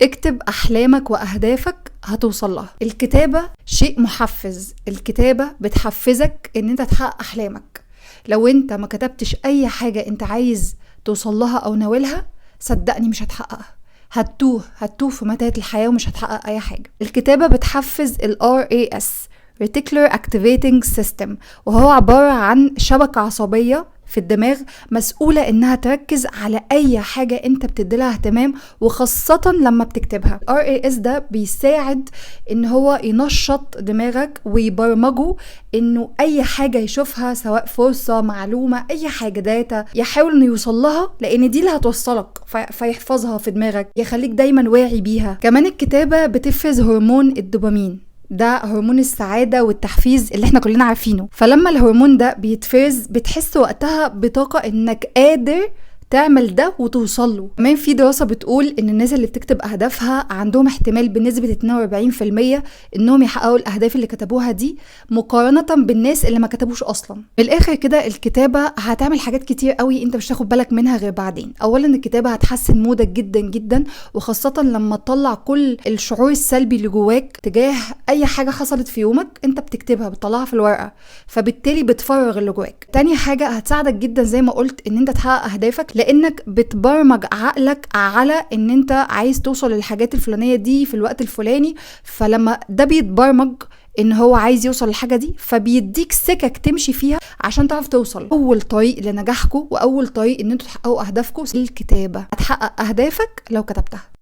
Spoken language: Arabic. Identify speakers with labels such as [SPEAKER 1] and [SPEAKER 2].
[SPEAKER 1] اكتب أحلامك وأهدافك هتوصل لها. الكتابة شيء محفز، الكتابة بتحفزك ان انت تحقق أحلامك. لو انت ما كتبتش اي حاجة انت عايز توصل لها او ناويلها، صدقني مش هتحققها، هتوه في متاهة الحياة ومش هتحقق اي حاجة. الكتابة بتحفز ال RAS Reticular Activating System، وهو عبارة عن شبكة عصبية في الدماغ مسؤولة انها تركز على اي حاجة انت بتديلها اهتمام، وخاصة لما بتكتبها. RAS ده بيساعد ان هو ينشط دماغك ويبرمجه انه اي حاجة يشوفها، سواء فرصة، معلومة، اي حاجة، داتا، يحاول انه يوصل لها، لان دي اللي هتوصلك، فيحفظها في دماغك، يخليك دايما واعي بيها. كمان الكتابة بتفرز هرمون الدوبامين، ده هرمون السعادة والتحفيز اللي احنا كلنا عارفينه. فلما الهرمون ده بيتفرز بتحس وقتها بطاقة انك قادر تعمل ده وتوصل له. كمان في دراسة بتقول ان الناس اللي بتكتب اهدافها عندهم احتمال بنسبة 42% انهم يحققوا الاهداف اللي كتبوها دي، مقارنة بالناس اللي ما كتبوش اصلا. بالاخر كده الكتابة هتعمل حاجات كتير قوي انت مش تاخد بالك منها غير بعدين. اولا الكتابة هتحسن مودك جدا جدا، وخاصة لما تطلع كل الشعور السلبي اللي جواك تجاه اي حاجة حصلت في يومك، انت بتكتبها، بتطلعها في الورقة، فبالتالي بتفرغ اللي جواك. تاني حاجة هتساعدك جدا زي ما قلت ان انت تحقق اهدافك، لانك بتبرمج عقلك على ان انت عايز توصل للحاجات الفلانية دي في الوقت الفلاني. فلما ده بيتبرمج ان هو عايز يوصل للحاجة دي، فبيديك سكك تمشي فيها عشان تعرف توصل. اول طريق لنجاحكم واول طريق ان انتوا تحققوا اهدافكم الكتابة. هتحقق اهدافك لو كتبتها.